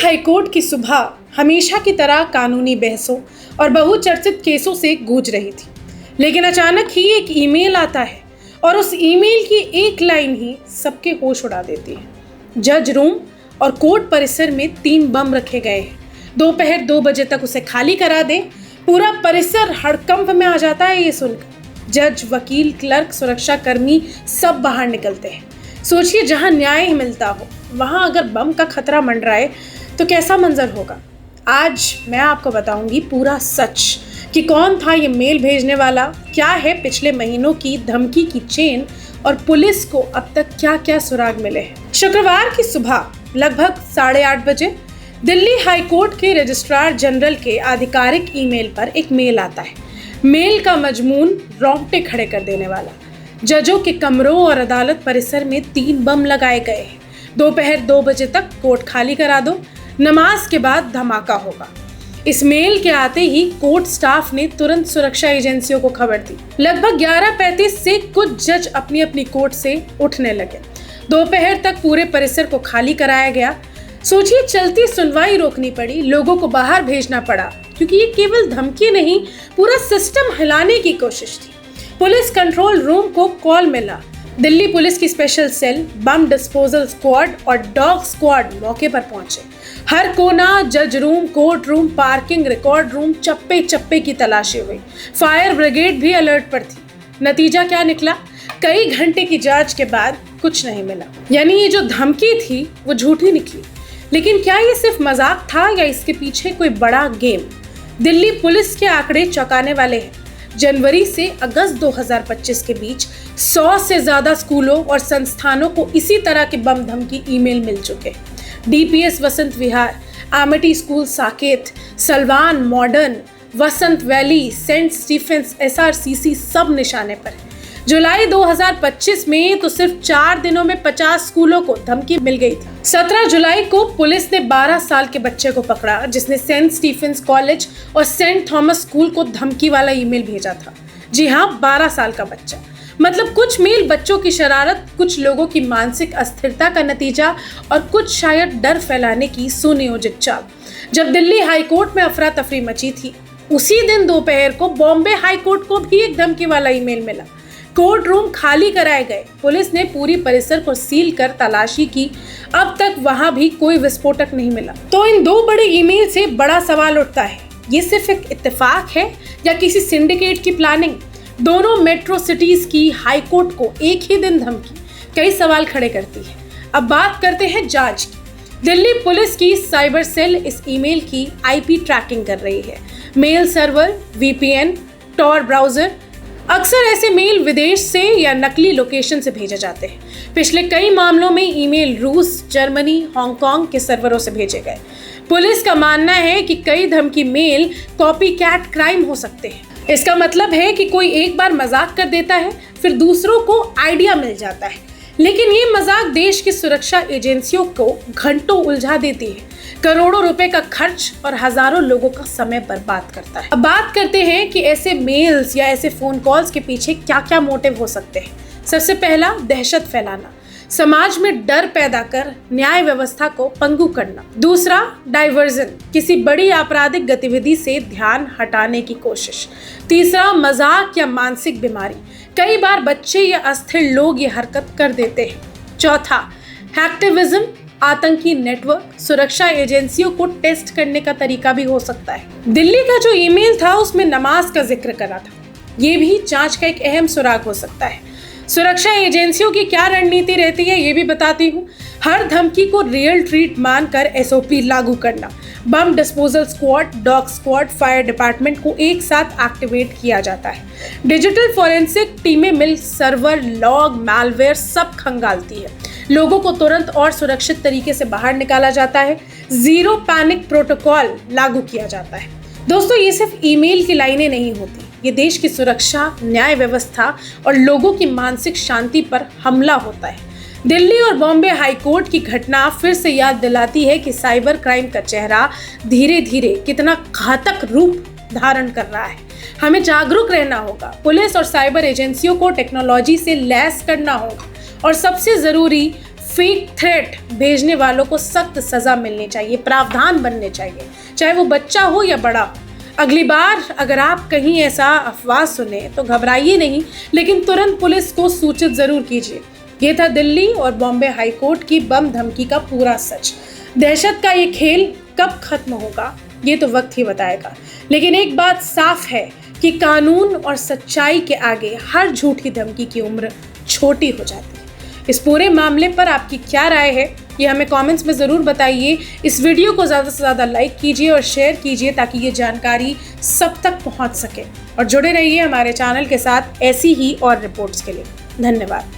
High court की सुबह हमेशा की तरह कानूनी बहसों और बहुचर्चित केसों से गूंज रही थी, लेकिन अचानक ही एक ईमेल आता है और उस ईमेल की एक लाइन ही सबके होश उड़ा देती है। जज रूम और कोर्ट परिसर में 3 बम रखे गए हैं। दोपहर 2 बजे तक उसे खाली करा दें। पूरा परिसर हड़कंप में आ जाता है ये सुनकर। जज, वकील, क्लर्क, सुरक्षाकर्मी सब बाहर निकलते हैं। सोचिए, जहां न्याय मिलता हो वहां अगर बम का खतरा मंडराए तो कैसा मंजर होगा। आज मैं आपको बताऊंगी पूरा सच कि कौन था ये मेल भेजने वाला, क्या है पिछले महीनों की धमकी की चेन और पुलिस को अब तक क्या क्या सुराग मिले हैं। शुक्रवार की सुबह लगभग 8:30 बजे दिल्ली हाईकोर्ट के रजिस्ट्रार जनरल के आधिकारिक ईमेल पर एक मेल आता है। मेल का मजमून रोंगटे खड़े कर देने वाला। जजों के कमरों और अदालत परिसर में 3 बम लगाए गए हैं। दोपहर 2 बजे तक कोर्ट खाली करा दो, नमाज के बाद धमाका होगा। इस मेल के आते ही कोर्ट स्टाफ ने तुरंत सुरक्षा एजेंसियों को खबर दी। लगभग 11:35 से कुछ जज अपनी अपनी कोर्ट से उठने लगे। दोपहर तक पूरे परिसर को खाली कराया गया। सोचिए, चलती सुनवाई रोकनी पड़ी, लोगों को बाहर भेजना पड़ा, क्योंकि ये केवल धमकी नहीं, पूरा सिस्टम हिलाने की कोशिश थी। पुलिस कंट्रोल रूम को कॉल मिला। दिल्ली पुलिस की special cell, bomb disposal squad और डॉग स्क्वाड मौके पर पहुंचे। हर कोना, जज room, court room, parking, record room, चप्पे चप्पे की तलाशी हुई। फायर ब्रिगेड भी अलर्ट पर थी। नतीजा क्या निकला? कई घंटे की जांच के बाद कुछ नहीं मिला। यानी ये जो धमकी थी वो झूठी निकली। लेकिन क्या ये सिर्फ मजाक था या इसके पीछे कोई बड़ा गेम? दिल्ली पुलिस के आंकड़े चौंकाने वाले हैं। जनवरी से अगस्त 2025 के बीच 100 से ज्यादा स्कूलों और संस्थानों को इसी तरह के बम धमकी ईमेल मिल चुके। DPS Vasant Vihar, Amity School Saket, Salwan Modern, Vasant Valley, Saint Stephen's, SRCC सब निशाने पर है। जुलाई 2025 में तो सिर्फ 4 दिनों में 50 स्कूलों को धमकी मिल गई थी। 17 जुलाई को पुलिस ने 12 साल के बच्चे को पकड़ा जिसने सेंट स्टीफेंस कॉलेज और सेंट थॉमस स्कूल को धमकी वाला ईमेल भेजा था। जी हाँ, 12 साल का बच्चा। मतलब कुछ मेल बच्चों की शरारत, कुछ लोगों की मानसिक अस्थिरता का नतीजा और कुछ शायद डर फैलाने की सुनियोजित चाल। जब दिल्ली हाईकोर्ट में अफरा तफरी मची थी, उसी दिन दोपहर को बॉम्बे हाईकोर्ट को भी एक धमकी वाला ईमेल मिला। कोर्ट रूम खाली कराए गए। पुलिस ने पूरी परिसर को सील कर तलाशी की। अब तक वहां भी कोई विस्फोटक नहीं मिला। तो इन 2 बड़े ईमेल से बड़ा सवाल उठता है, ये सिर्फ एक इत्तेफाक है या किसी सिंडिकेट की प्लानिंग? दोनों मेट्रो सिटीज की हाईकोर्ट को एक ही दिन धमकी कई सवाल खड़े करती है। अब बात करते हैं जांच की। दिल्ली पुलिस की साइबर सेल इस ईमेल की आईपी ट्रैकिंग कर रही है। Mail server, VPN, Tor browser. अक्सर ऐसे मेल विदेश से या नकली लोकेशन से भेजे जाते हैं। पिछले कई मामलों में ईमेल रूस, जर्मनी, हांगकांग के सर्वरों से भेजे गए। पुलिस का मानना है कि कई धमकी मेल कॉपीकैट क्राइम हो सकते हैं। इसका मतलब है कि कोई एक बार मजाक कर देता है, फिर दूसरों को आइडिया मिल जाता है। लेकिन ये मजाक देश की सुरक्षा एजेंसियों को घंटों उलझा देती है, करोड़ों रुपए का खर्च और हजारों लोगों का समय बर्बाद करता है। अब बात करते हैं कि ऐसे मेल्स या ऐसे फोन कॉल्स के पीछे क्या क्या मोटिव हो सकते हैं। सबसे पहला, दहशत फैलाना, समाज में डर पैदा कर न्याय व्यवस्था को पंगु करना। दूसरा, डाइवर्जन, किसी बड़ी आपराधिक गतिविधि से ध्यान हटाने की कोशिश। तीसरा, मजाक या मानसिक बीमारी, कई बार बच्चे या अस्थिर लोग ये हरकत कर देते हैं। चौथा, हैक्टिविज्म, आतंकी नेटवर्क, सुरक्षा एजेंसियों को टेस्ट करने का तरीका भी हो सकता है। दिल्ली का जो ईमेल था उसमें नमाज का जिक्र करा था, ये भी जांच का एक अहम सुराग हो सकता है। सुरक्षा एजेंसियों की क्या रणनीति रहती है ये भी बताती हूँ। हर धमकी को रियल ट्रीट मानकर एसओपी लागू करना। बम disposal squad, dog squad, fire department को एक साथ एक्टिवेट किया जाता है। डिजिटल फॉरेंसिक टीमें मिल सर्वर, लॉग, मैलवेयर सब खंगालती है। लोगों को तुरंत और सुरक्षित तरीके से बाहर निकाला जाता है। जीरो पैनिक प्रोटोकॉल लागू किया जाता है। दोस्तों, ये सिर्फ ईमेल की लाइनें नहीं होती, ये देश की सुरक्षा, न्याय व्यवस्था और लोगों की मानसिक शांति पर हमला होता है। दिल्ली और बॉम्बे हाईकोर्ट की घटना फिर से याद दिलाती है कि साइबर क्राइम का चेहरा धीरे धीरे कितना घातक रूप धारण कर रहा है। हमें जागरूक रहना होगा, पुलिस और साइबर एजेंसियों को टेक्नोलॉजी से लैस करना होगा और सबसे जरूरी फेक थ्रेट भेजने वालों को सख्त सजा मिलनी चाहिए, प्रावधान बनने चाहिए, चाहे वो बच्चा हो या बड़ा। अगली बार अगर आप कहीं ऐसा अफवाह सुने तो घबराइए नहीं, लेकिन तुरंत पुलिस को सूचित जरूर कीजिए। ये था दिल्ली और बॉम्बे हाई कोर्ट की बम धमकी का पूरा सच। दहशत का ये खेल कब खत्म होगा ये तो वक्त ही बताएगा, लेकिन एक बात साफ है कि कानून और सच्चाई के आगे हर झूठी धमकी की उम्र छोटी हो जाती है। इस पूरे मामले पर आपकी क्या राय है ये हमें कमेंट्स में ज़रूर बताइए। इस वीडियो को ज़्यादा से ज़्यादा लाइक कीजिए और शेयर कीजिए ताकि ये जानकारी सब तक पहुंच सके, और जुड़े रहिए हमारे चैनल के साथ ऐसी ही और रिपोर्ट्स के लिए। धन्यवाद।